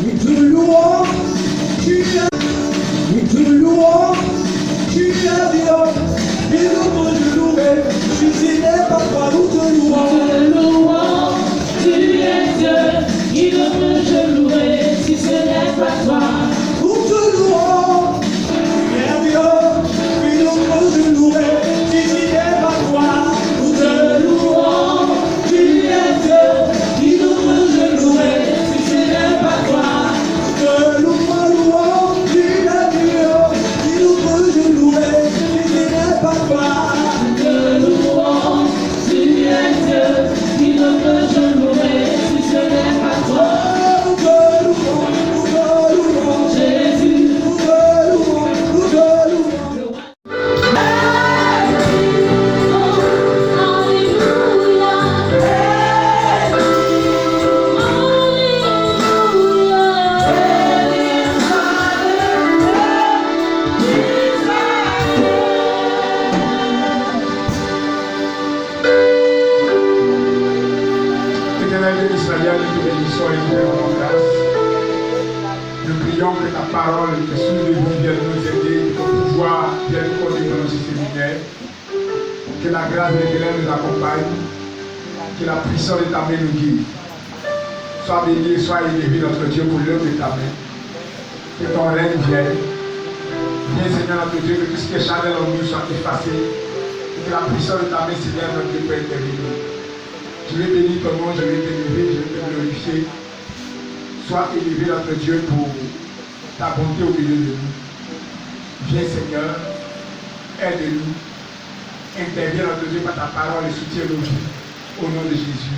Nous te louons, tu es. Nous te louons, tu es Dieu. Et nous te louer, si ce n'est pas toi, nous te louons. Tu es Dieu, il veut je louer, si ce n'est pas toi. Nous te louons, tu es Dieu, il veut te louer, si ce n'est pas toi. Nous te louons, tu es Dieu, il veut te louer, si ce n'est pas toi. Nous te louons, tu es Dieu, il veut te louer, si ce n'est pas toi. Nous te louons, tu es Dieu, il veut je louer, si ce n'est pas toi. Nous te louons, Jésus, nous te louons, nous te louons. Éternel Dieu d'Israël, nous te bénissons et nous te rendons grâce. Nous prions que ta parole, que sous de vie vienne nous aider, que ton pouvoir vienne connaître dans ce séminaire. Que la grâce de l'Éternel nous accompagne. Que la puissance de ta main nous guide. Sois béni, sois élevé notre Dieu pour l'œuvre de ta main. Que ton règne vienne. Viens Seigneur notre Dieu, que tout ce qui est charnel en nous soit effacé. Que la puissance de ta main Seigneur notre Dieu peut intervenir. Je vais bénir ton nom, je vais t'élever, je vais te glorifier. Sois élevé notre Dieu pour ta bonté au milieu de nous. Viens Seigneur, aide-nous. Interviens notre Dieu par ta parole et soutiens nos vies. Au nom de Jésus.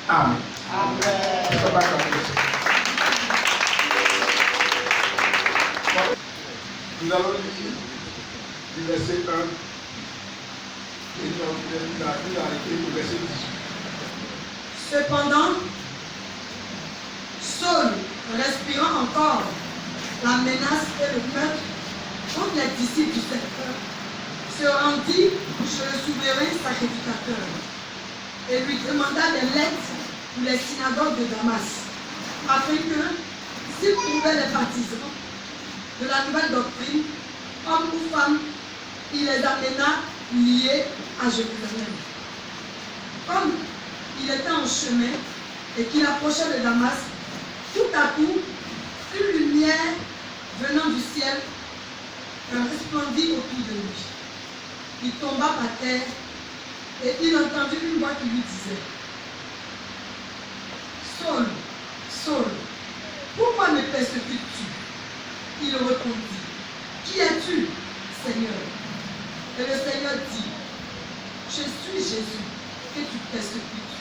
Amen. Amen. Nous allons lire du verset 1 et nous allons arrêter au verset 18. Cependant, Saul, respirant encore la menace et le meurtre contre les disciples du Seigneur, se rendit chez le souverain sacrificateur et lui demanda des lettres pour les synagogues de Damas, afin que, s'il trouvait les partisans de la nouvelle doctrine, hommes ou femmes, il les amena liés à Jérusalem. Comme il était en chemin et qu'il approchait de Damas, tout à coup, une lumière venant du ciel resplendit autour de lui. Il tomba par terre et il entendit une voix qui lui disait: Saul, Saul, pourquoi me persécutes-tu? Il répondit: Qui es-tu, Seigneur? Et le Seigneur dit: Je suis Jésus que tu persécutes.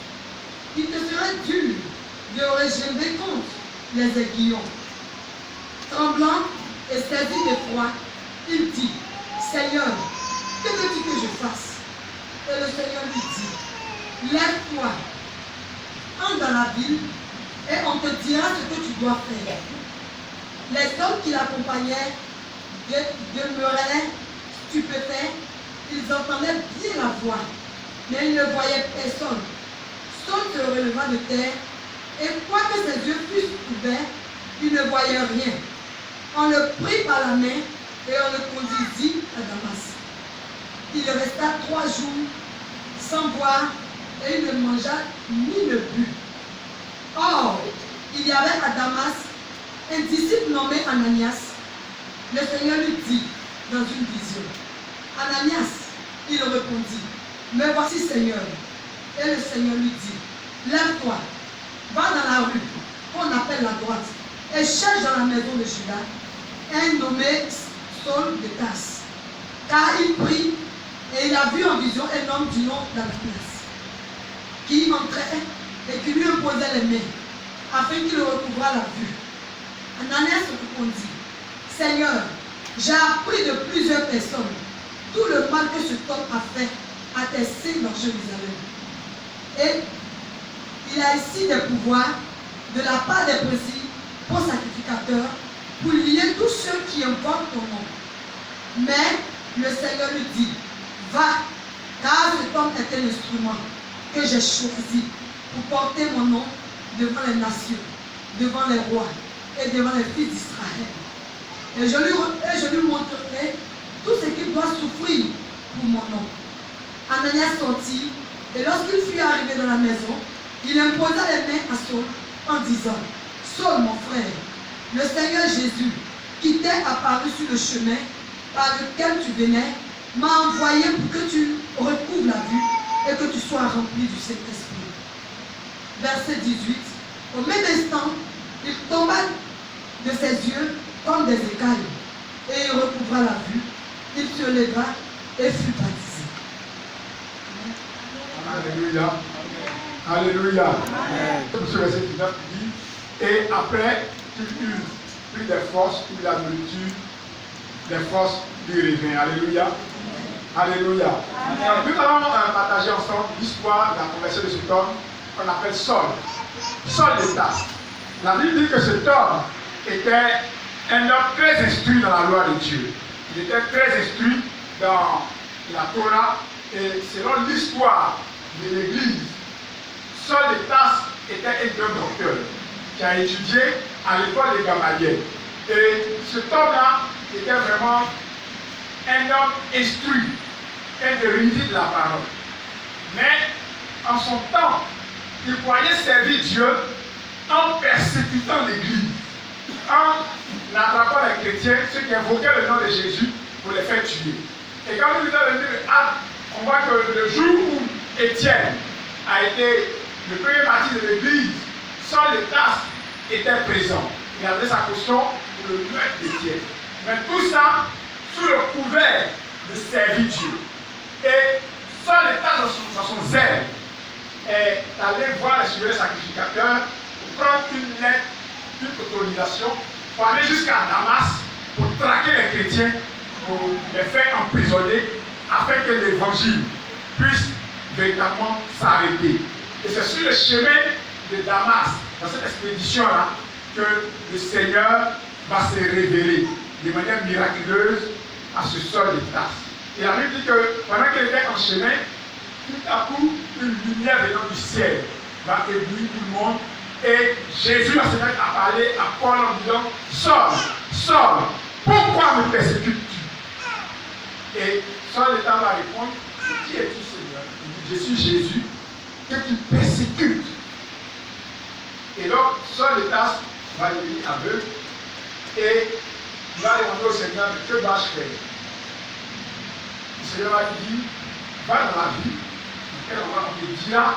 Il te serait dur de régimer contre les aiguillons. Tremblant et saisi d'effroi, il dit: Seigneur, que veux-tu que je fasse? Et le Seigneur lui dit: Lève-toi, entre dans la ville, et on te dira ce que tu dois faire. Les hommes qui l'accompagnaient demeuraient stupéfaits. Ils entendaient bien la voix, mais ils ne voyaient personne. Saul se releva de terre, et quoique ses yeux fussent ouverts, il ne voyait rien. On le prit par la main et on le conduisit à Damas. Il resta 3 jours sans boire et il ne mangea ni ne but. Or, il y avait à Damas un disciple nommé Ananias. Le Seigneur lui dit dans une vision: Ananias. Il répondit: Me voici, Seigneur. Et le Seigneur lui dit: Lève-toi, va dans la rue qu'on appelle la droite et cherche dans la maison de Judas un nommé Saul de Tarse. Car il prit et il a vu en vision un homme du nom d'Ananias qui entrait et qui lui imposait les mains afin qu'il recouvrât la vue. Ananias répondit: Seigneur, j'ai appris de plusieurs personnes tout le mal que cet homme a fait à tes saints dans Jérusalem. Et il a ici des pouvoirs de la part des principaux sacrificateurs pour lier tous ceux qui invoquent ton nom. Mais le Seigneur lui dit: Va, car cet homme est un instrument que j'ai choisi pour porter mon nom devant les nations, devant les rois et devant les fils d'Israël. Et je lui montrerai tout ce qu'il doit souffrir pour mon nom. Ananias sortit, et lorsqu'il fut arrivé dans la maison, il imposa les mains à Saul en disant, Saul, mon frère, le Seigneur Jésus, qui t'est apparu sur le chemin par lequel tu venais, m'a envoyé pour que tu recouvres la vue et que tu sois rempli du Saint-Esprit. Verset 18. Au même instant, il tomba de ses yeux comme des écailles, et il recouvra la vue. Il se leva et fut baptisé. Alléluia. Alléluia. Ce verset 19 dit, et après qu'il eut pris des forces, il a nourriture, des forces lui revint. Alléluia. Alléluia. Nous allons partager ensemble l'histoire de la conversion de cet homme qu'on appelle Saul. Saul de Tarse. La Bible dit que cet homme était un homme très instruit dans la loi de Dieu. Il était très instruit dans la Torah et selon l'histoire de l'Église, Saul de Tarse était un grand docteur qui a étudié à l'école de Gamaliel. Et cet homme-là était vraiment un homme instruit, un érudit de la parole. Mais en son temps, il croyait servir Dieu en persécutant l'Église, en attrapant les chrétiens, ceux qui invoquaient le nom de Jésus, pour les faire tuer. Et quand nous lisons le livre de Actes, on voit que le jour où Étienne a été le premier martyr de l'Église, Saul de Tarse était présent. Il avait sa caution pour le meurtre d'Étienne. Mais tout ça sous le couvert de servir Dieu. Et Saul de Tarse, dans son zèle, est allé voir les souverains sacrificateurs pour prendre une lettre, une autorisation, pour aller jusqu'à Damas, pour traquer les chrétiens, pour les faire emprisonner, afin que l'évangile puisse véritablement s'arrêter. Et c'est sur le chemin de Damas, dans cette expédition-là, que le Seigneur va se révéler de manière miraculeuse à ce Saul de Tarse. Et la Bible dit que pendant qu'il était en chemin, tout à coup, une lumière venant du ciel va éblouir tout le monde. Et Jésus va se mettre à parler à Paul en disant, Saul, Saul, pourquoi me persécutes-tu? Et Saul de Tarse va répondre, qui es-tu, Seigneur? Il dit, je suis Jésus, que tu persécutes. Et donc, Saul de Tarse va devenir aveugle et il va demander au Seigneur, que dois-je faire? Le Seigneur va lui dire, va dans la vie, on te dira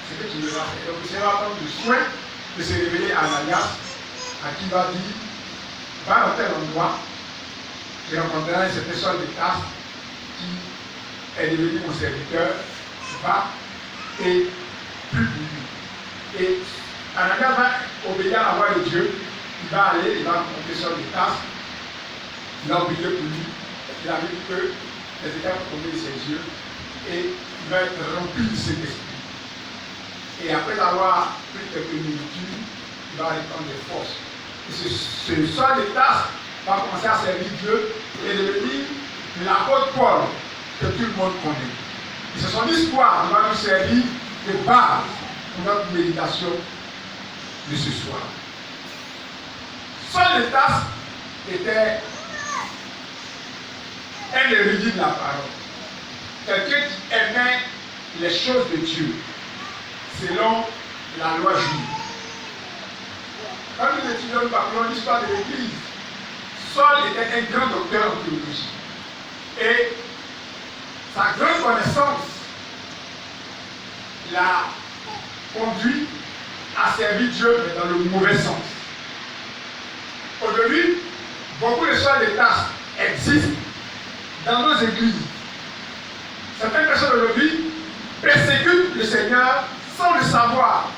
ce que tu devras faire. Donc le Seigneur va prendre le soin de se révéler à Ananias, à qui va dire, va dans tel endroit, tu rencontreras cette personne de Tarse qui est devenu mon serviteur, va et plus lui. Et Ananias va obéir à la voix de Dieu, il va aller, il va rencontrer Saul de Tarse, il va oublier pour lui, il a vu que les éclairs vont tomber de ses yeux et il va être rempli de cet esprit. Et après avoir pris quelques minutes, il va reprendre des forces. Et ce Saul de Tarse va commencer à servir Dieu et devenir l'apôtre Paul que tout le monde connaît. Et c'est son histoire qui va nous servir de base pour notre méditation de ce soir. Saul de Tarse était un érudit de la parole. Quelqu'un qui aimait les choses de Dieu selon la loi juive. Quand nous étudions, nous parlons de l'histoire de l'Église. Saul était un grand docteur en théologie. Et sa grande connaissance l'a conduit à servir Dieu, mais dans le mauvais sens. Aujourd'hui, beaucoup de Sauls de Tarse existent dans nos églises. Certaines personnes aujourd'hui persécutent le Seigneur sans le savoir.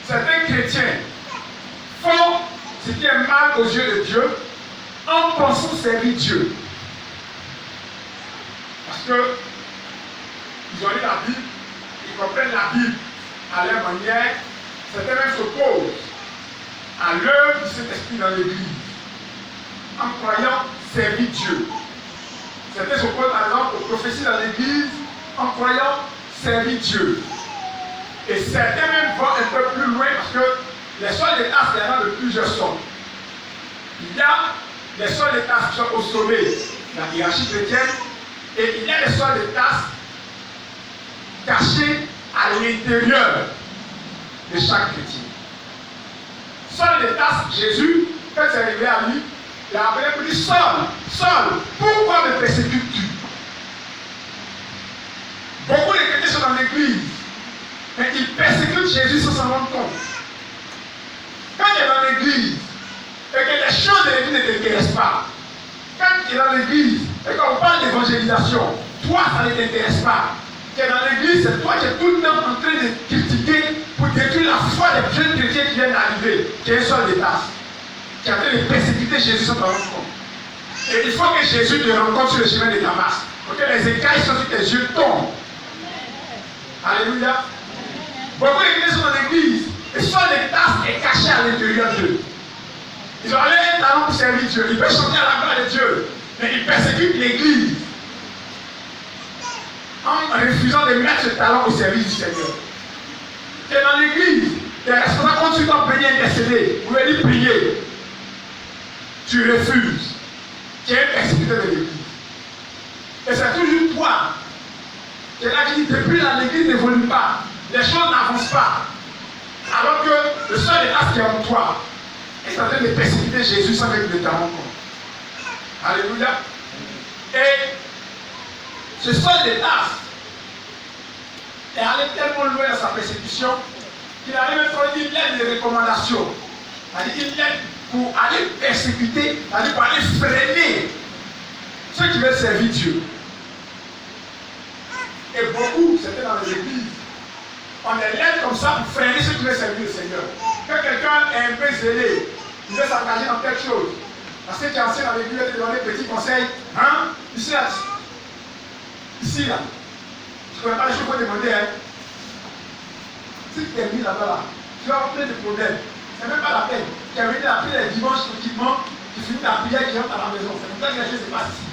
Certains chrétiens font ce qui est mal aux yeux de Dieu en pensant servir Dieu. Parce que ils ont lu la Bible, ils comprennent la Bible à leur manière. Certains même s'opposent à l'œuvre du Saint-Esprit dans l'Église en croyant servir Dieu. Certains s'opposent par exemple aux prophéties dans l'Église en croyant servir Dieu. Et certains même vont un peu plus loin parce que les Sauls de Tarse, il y en a de plusieurs sortes. les sols de tasse qui sont au sommet de la hiérarchie chrétienne, et il y a les sols de tasse cachés à l'intérieur de chaque chrétien. Sol de tasse, Jésus, quand c'est arrivé à lui, il a appelé pour dire Saul, pourquoi me persécutes-tu? Beaucoup de chrétiens sont dans l'église, mais ils persécutent Jésus sans s'en rendre compte. Quand tu es dans l'église, et que les choses de l'église ne t'intéressent pas, quand tu es dans l'église, et qu'on parle d'évangélisation, toi, ça ne t'intéresse pas. Tu es dans l'église, c'est toi qui es tout le temps en train de critiquer pour détruire la foi des jeunes chrétiens qui viennent d'arriver, qui est un sol de tasse, qui est en train de persécuter Jésus sans t'en rendre compte. Et il faut que Jésus te rencontre sur le chemin de Damas, pour que les écailles sur tes yeux tombent. Alléluia. Beaucoup d'églises sont dans l'église. Et soit les tasses est caché à l'intérieur d'eux. Ils ont allé un talent pour servir Dieu. Ils peuvent chanter à la gloire de Dieu. Mais ils persécutent l'église en refusant de mettre ce talent au service du Seigneur. Tu es dans l'église. Les responsables quand tu dois prier intercéder, vous voulez dire prier. Tu refuses. Tu es persécuteur de l'église. Et c'est toujours toi. Tu es là qui dit depuis là, l'église n'évolue pas. Les choses n'avancent pas. Alors que le seul état qui est en toi est en train de persécuter Jésus sans que tu ne t'en rendes compte. Alléluia. Et ce seul état est allé tellement loin dans sa persécution qu'il avait même fait une lettre de recommandation. C'est-à-dire une lettre pour aller persécuter, c'est-à-dire pour aller freiner ceux qui veulent servir Dieu. Et beaucoup, c'était dans les églises. On est lettres comme ça pour freiner ceux qui veulent servir le Seigneur. Quand quelqu'un est un peu zélé, il veut s'engager dans quelque chose. Parce que tu es ancien dans l'église, il va te donner des petits conseils. Hein? Ici, là. Ici, là. Tu ne connais pas les choses qu'il faut demander. Hein? Si tu t'es mis là-bas, là, tu vas avoir plein de problèmes. Ce n'est même pas la peine. Tu as venu la prière les dimanches, tranquillement, tu finis ta prière et tu rentres à la maison. C'est comme ça que les choses se passent ici.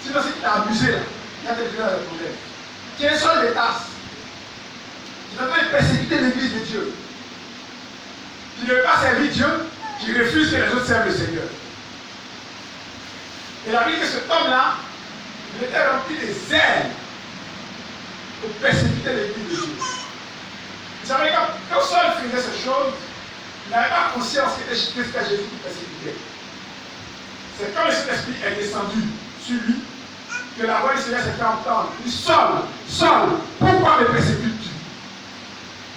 Sinon, si tu t'es abusé, là, il y a des problèmes. Tu es seul des tasses. Tu ne veux pas persécuter l'église de Dieu. Tu ne veux pas servir Dieu, tu refuses que les autres servent le Seigneur. Et la Bible dit que cet homme-là, il était rempli de zèle pour persécuter l'église de Dieu. Vous savez, quand Saul faisait ces choses, il n'avait pas conscience que c'était Jésus qui persécutait. C'est quand le Saint-Esprit est descendu sur lui que la voix du Seigneur s'est fait entendre. Il dit Saul, pourquoi me persécutes-tu?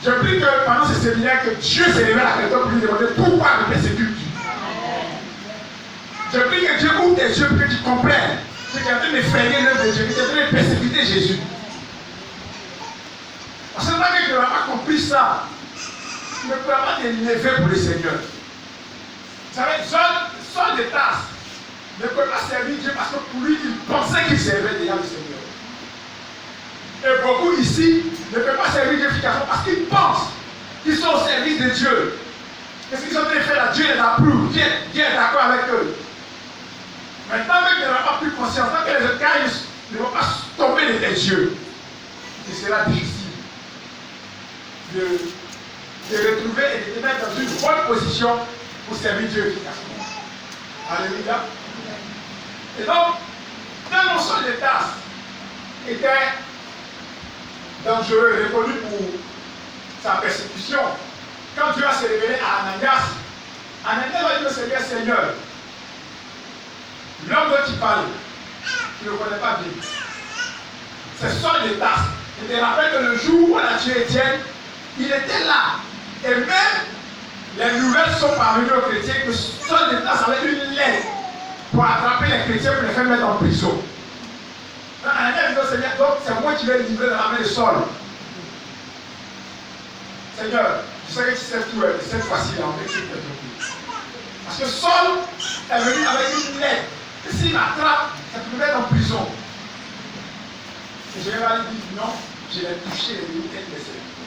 Je prie que pendant ce séminaire, que Dieu se révèle à quelqu'un pour lui demander pourquoi me persécutes-tu? Je prie que Dieu ouvre tes yeux pour que tu comprennes ce qui est en train de freiner l'œuvre de Dieu, qui est en train de persécuter Jésus. Parce que tant que tu n'auras pas compris ça, tu ne pourras pas te lever pour le Seigneur. Vous savez, Saul de Tarse ne peut pas servir Dieu parce que pour lui, il pensait qu'il servait déjà le Seigneur. Et beaucoup ici ne peuvent pas servir Dieu efficacement parce qu'ils pensent qu'ils sont au service de Dieu. Et ce qu'ils sont en train de faire là, Dieu les approuve, Dieu est d'accord avec eux. Maintenant, même qu'ils n'auront pas plus conscience, tant que les écailles ne vont pas tomber de tes yeux, il sera difficile de retrouver et de te mettre dans une bonne position pour servir Dieu efficacement. Alléluia. Et donc, quand mon Saul de Tarse était dangereux, reconnu pour sa persécution, quand Dieu a se révélé à Ananias va dire au Seigneur, Seigneur, l'homme dont tu parles, tu ne le connais pas bien. C'est Saul de Tarse. Je te rappelle que le jour où on a tué Étienne, il était là. Et même les nouvelles sont parvenues aux chrétiens que Saul de Tarse avait une lettre pour attraper les chrétiens pour les faire mettre en prison. Donc Ananias dit au Seigneur, donc c'est moi qui vais le livrer dans la main de Saul. Seigneur, je sais que tu sais tout, mais cette fois-ci, là, on va essayer de te trouver. Parce que Saul est venu avec une lettre. Et s'il m'attrape, ça peut me mettre en prison. Et Jérémie dit non, je l'ai touché les limites de ses limites.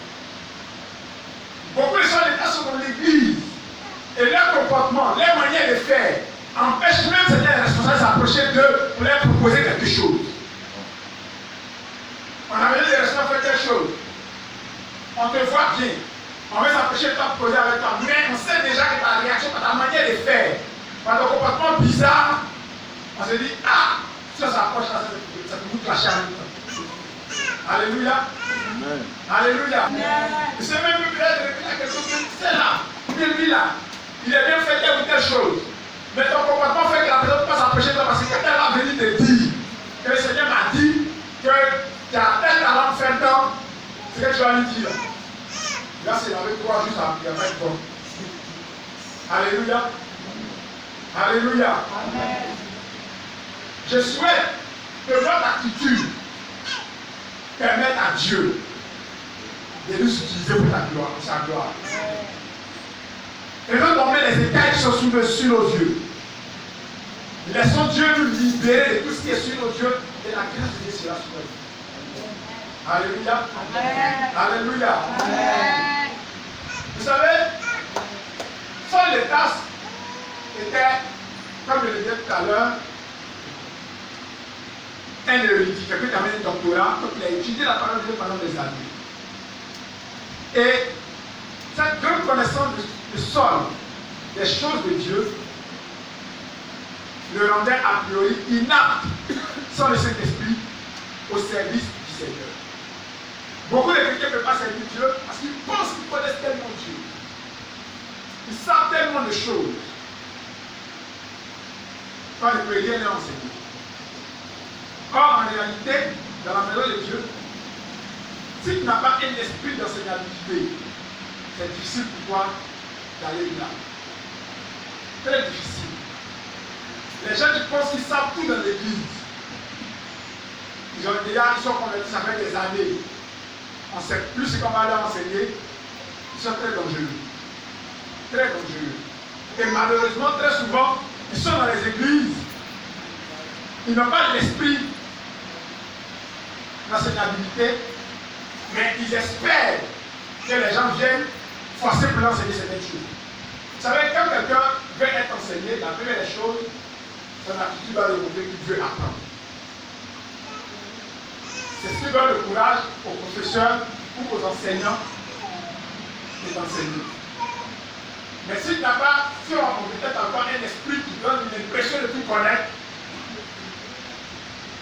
Beaucoup de gens sont dans l'église. Et leur comportement, leur manière de faire, empêche même certains responsables de s'approcher d'eux pour leur proposer quelque chose. On a besoin des responsables faire quelque chose. On te voit bien. On va s'empêcher de t'approcher avec toi. Mais on sait déjà que ta réaction, ta manière de faire, par ton comportement bizarre, Parce que dit, ah, ça s'approche là, ça peut vous clasher en même temps. Alléluia. Amen. Alléluia. Et c'est même peut-être quelque chose que c'est là. Lui là, il est bien fait telle ou telle chose. Mais ton comportement fait que la personne ne peut pas s'approcher de toi parce que quand elle va venir te dire que le Seigneur m'a dit que tu as tel talent fait temps, c'est ce que tu vas lui dire. Là, c'est avec toi juste à prier avec toi. Alléluia. Alléluia. Amen. Je souhaite que votre attitude permette à Dieu de nous utiliser pour sa gloire. Faisons tomber les écailles qui sont sur nos yeux. Laissons Dieu nous libérer de tout ce qui est sur nos yeux et la grâce de Dieu sera sur nous. Alléluia. Amen. Alléluia. Amen. Vous savez, Saul de Tarse était, comme je le disais tout à l'heure, un érudit, quelqu'un qui avait un doctorat, donc il a étudié la parole de Dieu pendant des années. Et cette grande connaissance de Saul, des choses de Dieu, le rendait a priori inapte, sans le Saint-Esprit, au service du Seigneur. Beaucoup de chrétiens ne peuvent pas servir Dieu parce qu'ils pensent qu'ils connaissent tellement Dieu. Ils savent tellement de choses. Quand ne peut rien leur enseigner. Or, en réalité, dans la maison de Dieu, si tu n'as pas un esprit d'enseignabilité, c'est difficile pour toi d'aller là. Très difficile. Les gens qui pensent qu'ils savent tout dans l'église, ils sont convertis, ça fait des années. On ne sait plus ce qu'on va leur enseigner. Ils sont très dangereux. Très dangereux. Et malheureusement, très souvent, ils sont dans les églises. Ils n'ont pas l'esprit d'enseignabilité, mais ils espèrent que les gens viennent forcer pour leur enseigner certaines choses. Vous savez, quand quelqu'un veut être enseigné, la première des choses, son attitude va démontrer qu'il veut apprendre. C'est ce qui donne le courage aux professeurs ou aux enseignants d'enseigner. Mais si tu n'as pas, si on peut-être avoir un esprit qui donne l'impression de tout connaître,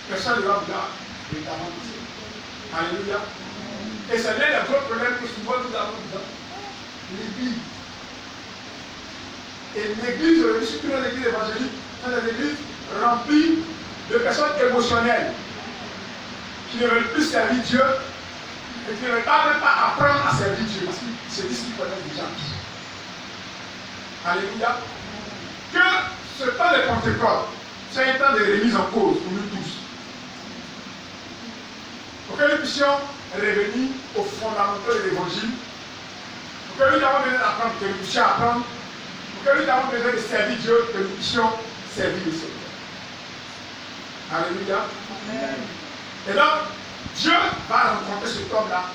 personne ne va vouloir véritablement pousser. Alléluia. Et c'est l'un des gros problèmes que souvent nous avons dans l'église. Et l'église, surtout dans l'église évangélique, c'est des églises remplies de personnes émotionnelles qui ne veulent plus servir Dieu et qui ne veulent pas même pas apprendre à servir Dieu parce qu'ils se disent qu'ils connaissent déjà. Alléluia. Que ce temps de Pentecôte soit un temps de remise en cause pour nous tous. Pour que nous puissions revenir aux fondamentaux de l'évangile, pour que nous avons besoin d'apprendre, que nous puissions apprendre, pour que nous avons besoin de servir Dieu, que nous puissions servir le Seigneur. Alléluia. Amen. Et donc, Dieu va rencontrer cet homme-là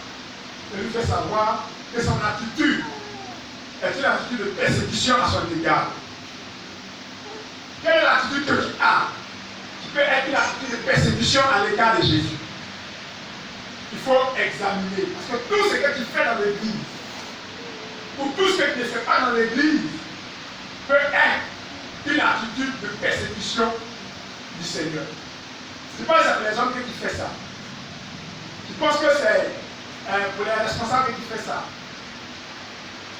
et lui faire savoir que son attitude est une attitude de persécution à son égard. Quelle est l'attitude que tu as qui peut être une attitude de persécution à l'égard de Jésus? Il faut examiner. Parce que tout ce que tu fais dans l'église, ou tout ce que tu ne fais pas dans l'église, peut être une attitude de persécution du Seigneur. Ce n'est pas les hommes qui font ça. Tu penses que c'est pour les responsables qui font ça.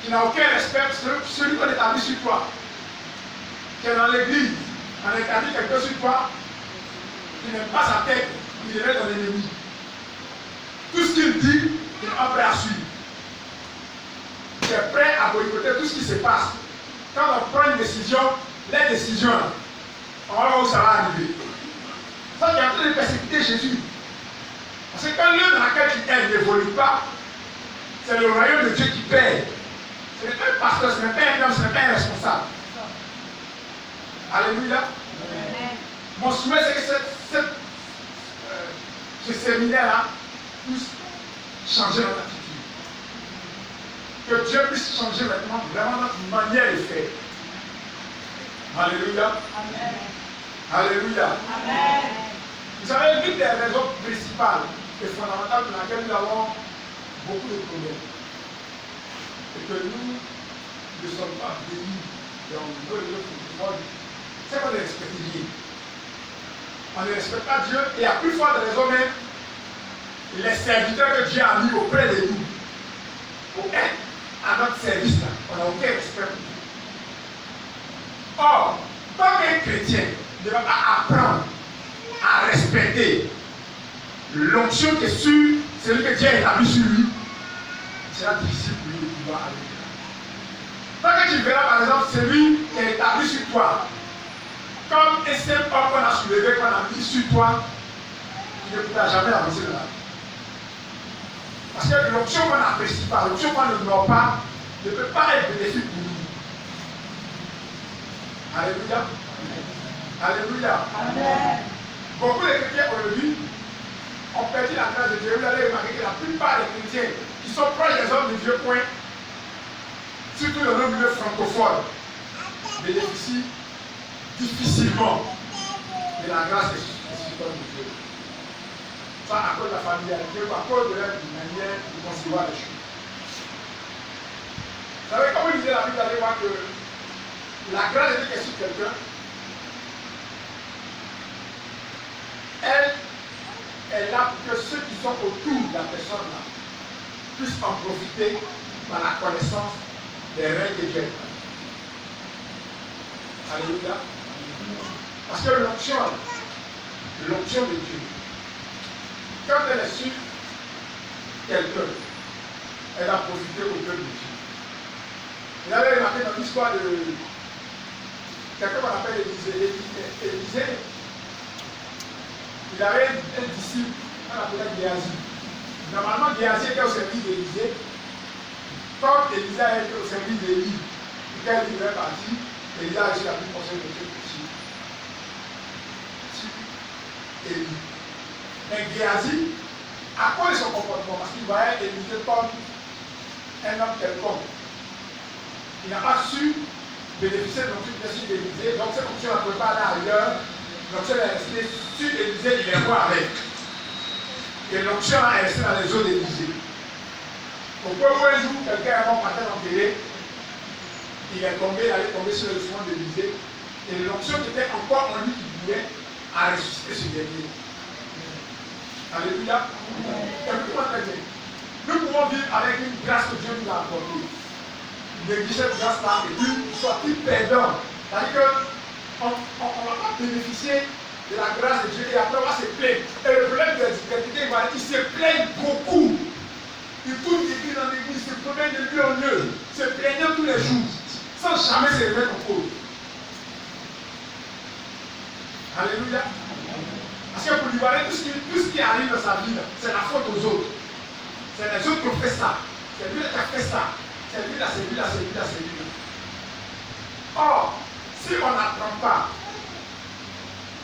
Qui n'a aucun respect pour celui qu'on établit sur toi. Qui est dans l'église, on établit quelqu'un sur toi, qui n'aime pas sa tête, il est dans l'ennemi. Tout ce qu'il dit, il est prêt à suivre. Il est prêt à boycotter tout ce qui se passe. Quand on prend une décision, les décisions, on va voir où ça va arriver. Ça, tu es en train de persécuter Jésus. Parce que quand l'œuvre dans laquelle tu es n'évolue pas, c'est le royaume de Dieu qui paie. Ce n'est pas un pasteur, ce n'est pas un homme, ce n'est pas un responsable. Alléluia. Amen. Mon souhait, c'est que ce séminaire-là puisse changer notre attitude. Que Dieu puisse changer maintenant vraiment notre manière de faire. Alléluia. Amen. Alléluia. Amen. Vous savez, l'une des raisons principales et fondamentales pour laquelle nous avons beaucoup de problèmes, c'est que nous ne sommes pas bénis dans nos religions. C'est qu'on est respecté. On ne respecte pas Dieu et à plus forte raison même, les serviteurs que Dieu a mis auprès de nous pour être à notre service là, on n'a aucun respect pour Dieu. Or, tant qu'un chrétien ne va pas apprendre à respecter l'onction qui est sur celui que Dieu a établi sur lui, il sera difficile pour lui de pouvoir aller là. Tant que tu verras par exemple celui qui est établi sur toi, comme un simple homme qu'on a soulevé, qu'on a mis sur toi, tu ne pourras jamais avancer de là. Parce que l'option qu'on n'apprécie pas, l'option qu'on n'ignore pas, ne peut pas être bénéfique pour nous. Alléluia. Alléluia. Amen. Beaucoup de chrétiens aujourd'hui ont perdu la grâce de Dieu. Vous allez remarquer que la plupart des chrétiens qui sont proches des hommes de Dieu, point, surtout dans nos milieux francophones, bénéficient difficilement de la grâce des supports de Dieu. Ça à cause de la familiarité ou à cause de leur manière de concevoir les choses. Vous savez, quand vous lisez la Bible, vous allez voir que la grâce de Dieu est sur quelqu'un. Elle est là pour que ceux qui sont autour de la personne là puissent en profiter par la connaissance des règles de Dieu. Alléluia. Parce que l'onction de Dieu, quand elle est sur quelqu'un, elle a profité au peuple de Dieu. Vous avez remarqué dans l'histoire de quelqu'un qu'on appelle Élisée. Il avait un disciple qu'on appelait Géasi. Normalement, Géasi était au service d'Élisée. Comme Élisée était au service d'Élie, et quand il est parti, Élisée a reçu la plus conseil de Dieu sur Élie. Mais Géasi, à cause de son comportement, parce qu'il voyait Élisée comme un homme quelconque, il n'a pas su bénéficier de l'onction d'Élisée, donc cette onction ne pouvait pas aller ailleurs. L'onction est restée sur Élisée, il est roi avec. Et l'onction est restée dans les eaux d'Élisée. Au point où un jour, quelqu'un est mort par terre enterré, il est tombé, il allait tomber sur le front d'Élisée. Et l'onction qui était encore en lui qui voulait a ressuscité ce dernier. Alléluia. Écoutez-moi très bien. Nous pouvons vivre avec une grâce que Dieu nous a accordée. Négliger cette grâce-là et puis sortir perdant. C'est-à-dire qu'on ne va pas bénéficier de la grâce de Dieu et après on va se plaindre. Et le problème de l'identité, ils se plaignent beaucoup. Ils tournent l'église dans l'église, ils se promènent de lieu en lieu, se plaignant tous les jours, sans jamais se remettre en cause. Alléluia. Parce que pour lui voir, tout ce qui arrive dans sa vie, c'est la faute aux autres. C'est les autres qui ont fait ça. C'est lui qui a fait ça. C'est lui là, c'est lui là, c'est lui là, c'est lui là. Or, si on n'apprend pas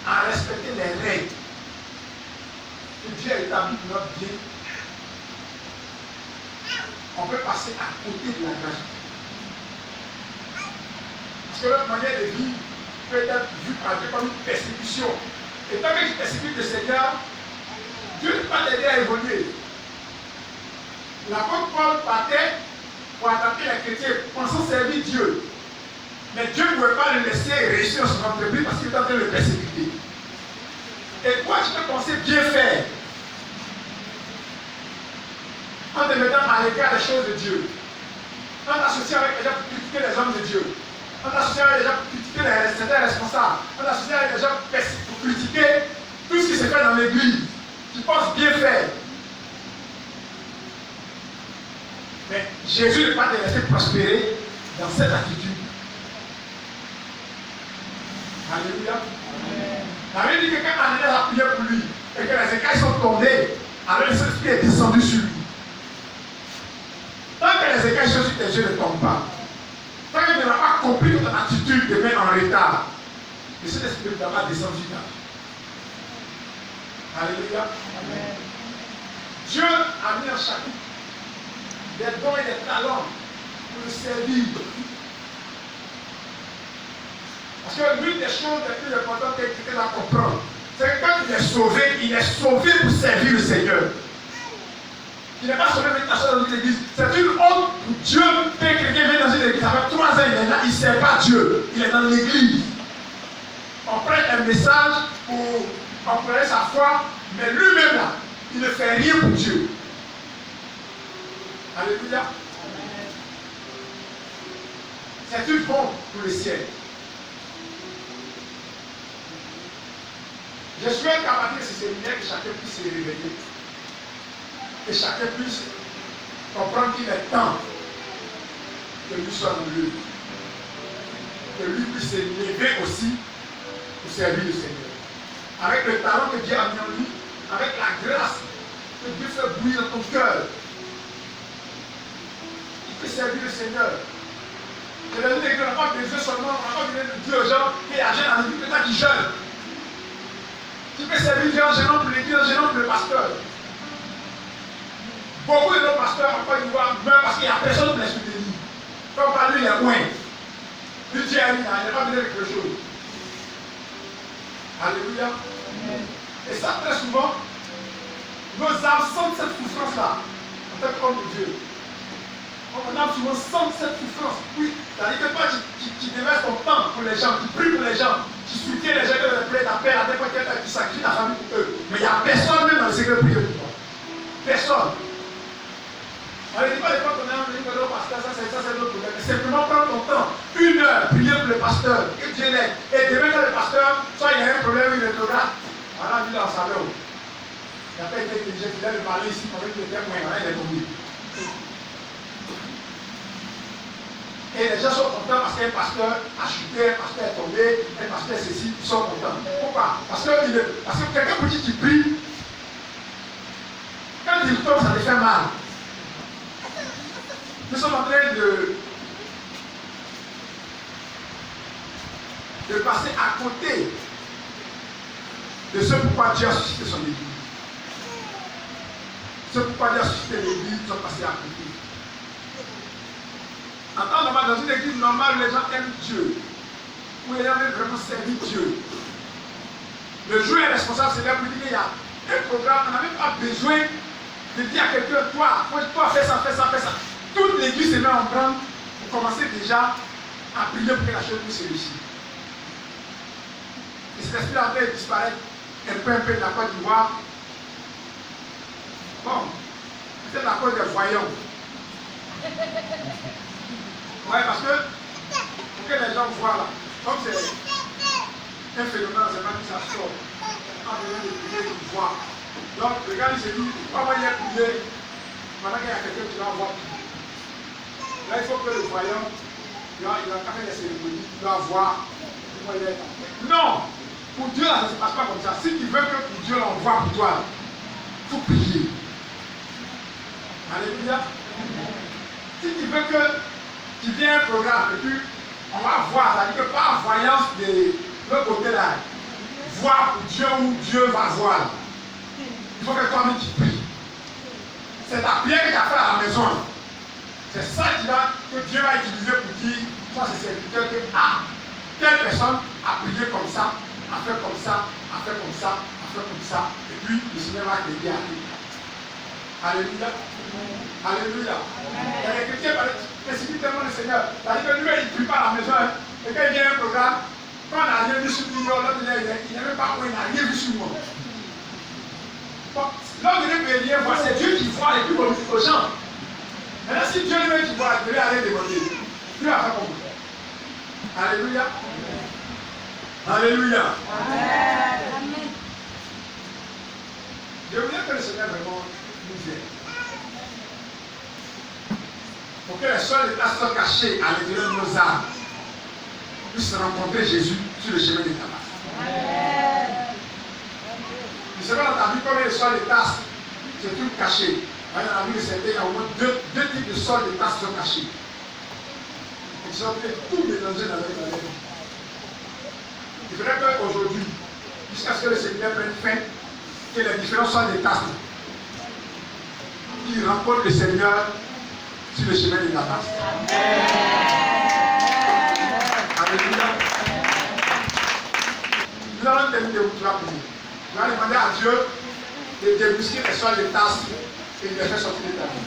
à respecter les règles que Dieu a établies pour notre bien, on peut passer à côté de la grâce. Parce que notre manière de vivre peut être vue par Dieu comme une persécution. Et tant que tu persécutes le Seigneur, Dieu ne peut pas t'aider à évoluer. L'apôtre Paul partait pour attaquer les chrétiens, pensant servir Dieu. Mais Dieu ne pouvait pas le laisser réussir dans son entreprise parce qu'il était en train de le persécuter. Et toi, tu peux penser bien faire en te mettant à l'égard des choses de Dieu, en t'associant avec les gens pour critiquer les hommes de Dieu, en t'associant avec les gens pour critiquer certains responsables, en t'associant avec les gens pour critiquer tout ce qui se fait dans l'église. Tu penses bien faire. Mais Jésus ne va pas te laisser prospérer dans cette attitude. Alléluia. La Bible dit que quand Ananias a prié pour lui et que les écailles sont tombées, alors le Saint-Esprit est descendu sur lui. Tant que les écailles sont sur tes yeux ne tombent pas, tant que tu n'as pas compris que ton attitude te met en retard, le Saint-Esprit ne t'a pas descendu là. Alléluia. Amen. Dieu a mis en chacun des dons et des talents pour le servir. Parce que l'une des choses les plus importantes que quelqu'un doit comprendre, c'est que quand il est sauvé pour servir le Seigneur. Il n'est pas sauvé avec ta soeur dans une église. C'est une honte pour Dieu que quelqu'un vient dans une église. Ça fait 3 ans, il est là, il ne sert pas Dieu. Il est dans l'église. On prête un message pour encourager sa foi, mais lui-même là, il ne fait rien pour Dieu. Alléluia. C'est une bombe pour le ciel. Je souhaite qu'à partir de ce séminaire, que chacun puisse se réveiller. Que chacun puisse comprendre qu'il est temps que lui soit dans lui. Que lui puisse se lever aussi pour servir le Seigneur. Avec le talent que Dieu a mis en lui, avec la grâce que Dieu fait bouillir dans ton cœur. Il peut servir le Seigneur. Je l'ai dit, on n'a pas besoin seulement, on n'a pas besoin de dire aux gens qu'il y a un jeune dans l'église, peut-être qui jeûne. Tu peux servir Dieu en gênant pour l'église, en gênant pour le pasteur. Beaucoup de nos pasteurs en Côte d'Ivoire meurent parce qu'il n'y a personne pour les soutenir. Comme par lui, il est loin. Lui, Dieu a mis là, il n'a pas besoin de quelque chose. Alléluia. Et ça, très souvent, nos âmes sentent cette souffrance-là, en tant qu'homme de Dieu. On a souvent sent cette souffrance. Oui, c'est-à-dire que toi, tu déverses ton temps pour les gens, tu pries pour les gens, tu soutiens les gens qui ont la paix, à n'importe quel temps, tu sacrifies ta famille pour eux. Mais il n'y a personne même dans le secret privé pour toi. Personne. On ne dit pas des fois qu'on est en ligne, pasteur, ça c'est notre problème. Simplement prendre ton temps, 1 heure, prier pour le pasteur, que Dieu l'aide. Et demain, quand le pasteur, soit il y a un problème, il est rétrograde, voilà, lui, il en savait où. Il n'a pas été intelligent, il devait parler ici pendant qu'il était moins, voilà, il est tombé. Et les gens sont contents parce qu'un pasteur a chuté, un pasteur est tombé, un pasteur ceci, ils sont contents. Pourquoi? Parce que quelqu'un pour dire qu'il prie, quand il tombe, ça te fait mal. Nous sommes en train de passer à côté de ce pourquoi Dieu a suscité son église. Ce pourquoi Dieu a suscité l'église, nous sommes passés à côté. En temps normal, dans une église normale où les gens aiment Dieu, où les gens veulent vraiment servir Dieu, le jour est responsable, c'est là pour dire qu'il y a un programme, on n'a même pas besoin de dire à quelqu'un, toi, fais ça, fais ça, fais ça. Toute l'église se met en branle pour commencer déjà à prier pour que la chose puisse réussir. Et cet esprit en train de disparaître un peu de la Côte d'Ivoire. Bon, peut-être à cause des voyants. Ouais, parce que pour que les gens voient là, comme c'est un phénomène, c'est pas que ça sort. En venant de prier, ils voient. Donc, le gars, il se dit, pas moi, il y a prié, pendant qu'il y a quelqu'un qui va voir. Là, il faut que le voyant, il va faire des cérémonies, il va voir. Non! Pour Dieu, là, ça ne se passe pas comme ça. Si tu veux que pour Dieu l'envoie pour toi, il faut prier. Alléluia. Si tu veux que tu viens à un programme et puis on va voir, c'est-à-dire que par voyance de l'autre côté là, voir pour Dieu où Dieu va voir. Il faut que toi-même tu pries. C'est ta prière que tu as fait à la maison. C'est ça que Dieu va utiliser pour dire, toi c'est serviteur que telle personne a prié comme ça, a fait comme ça, a fait comme ça, a fait comme ça, et puis le Seigneur va t'aider à prier. Alléluia. Alléluia. Il y a des chrétiens qui précipitent tellement le Seigneur. C'est-à-dire que lui, il ne prie pas à la maison. Et quand il vient à un programme, quand on n'a rien vu sur lui, l'autre il n'est même pas où il n'a rien vu sur moi. Bon, l'homme ne peut rien voir, c'est Dieu qui voit et puis communique aux gens. Maintenant, si Dieu lui-même qui voit, il devait aller demander. Dieu a fait comme ça. Alléluia. Alléluia. Amen. Je voulais que le Seigneur vraiment nous aide. Pour que les sols de place soient cachés à l'intérieur de nos âmes, puissent rencontrer Jésus sur le chemin de Damas. Tu sais pas dans ta vie combien de sols de tasses se trouvent cachés. Dans la vie de certains, il y a au moins deux types de sols de tasses qui sont cachés. Ils sont tout mélangés dans leur vie. Il faudrait qu'aujourd'hui, jusqu'à ce que le Seigneur prenne fin, que les différents sols de tasses qui rencontrent le Seigneur sur le chemin de Damas. Alléluia. Nous allons terminer où tu vas prier. Tu vas demander à Dieu de débusquer les sols de tasses et de les faire sortir de ta vie.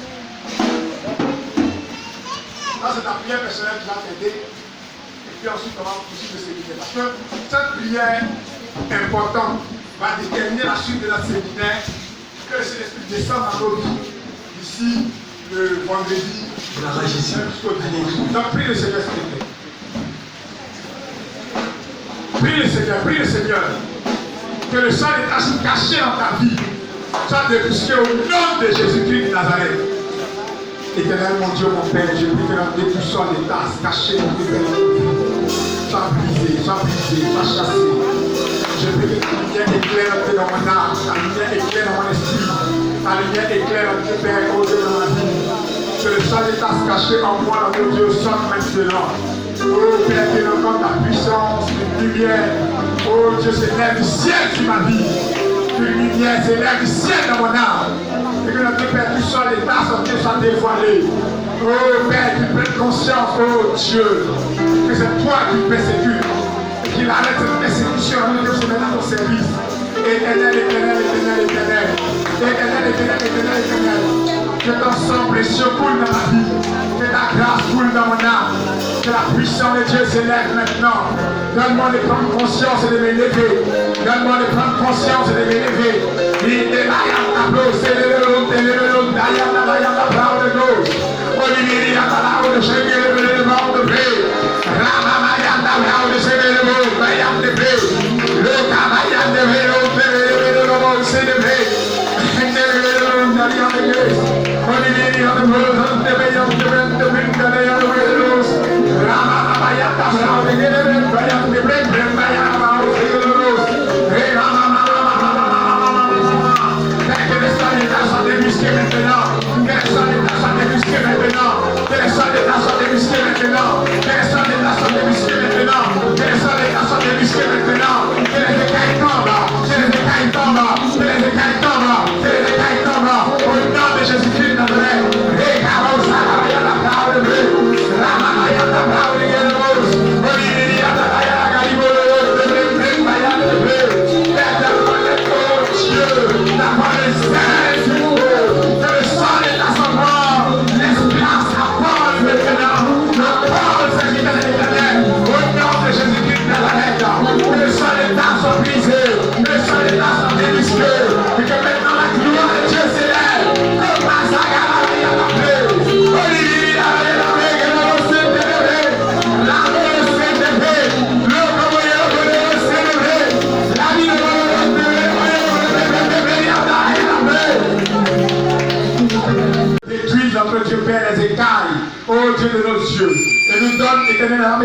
Là, c'est ta prière personnelle qui va t'aider. Et puis ensuite, on va poursuivre le séminaire. Parce que cette prière importante va déterminer la suite de notre séminaire. Que le Saint-Esprit descende dans nos vies ici le vendredi. Jusqu'au dimanche. Donc prie le Seigneur, s'il te plaît. Prie le Seigneur. Que le sang des tâches cachées dans ta vie soit débusqué au nom de Jésus-Christ de Nazareth. Éternel, mon Dieu, mon Père, je prie que la débusson des tasses cachées dans tes pères soit brisée, soit chassée. Je prie que ta lumière éclaire dans mon âme, ta lumière éclaire dans mon esprit, ta lumière éclaire dans tes pères, oh Dieu, dans ma vie. Que le sang des tasses cachées en moi, dans mon Dieu, sorte maintenant. Oh Père, que le nom de ta puissance, une lumière, oh Dieu, s'élève du ciel sur ma vie. Une lumière s'élève du ciel dans mon âme. Et que notre Père, tu sois les tasses en Dieu soit dévoilé. Oh Père, tu prennes conscience, oh Dieu, que c'est toi qui persécutes. Et qu'il arrête cette persécution en nous, se met dans ton service. Éternel, éternel, éternel, éternel. Éternel, éternel, éternel, éternel. Que ton sang précieux coule dans ma vie. Que ta grâce coule dans mon âme. Que la puissance de Dieu s'élève maintenant. Donne-moi de prendre conscience et de m'élever. Donne-moi de prendre conscience et de m'élever.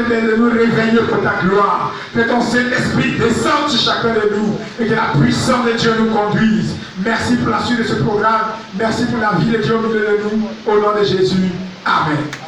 De nous réveiller pour ta gloire. Que ton Saint-Esprit descende sur chacun de nous et que la puissance de Dieu nous conduise. Merci pour la suite de ce programme. Merci pour la vie de Dieu au milieu de nous. Au nom de Jésus. Amen.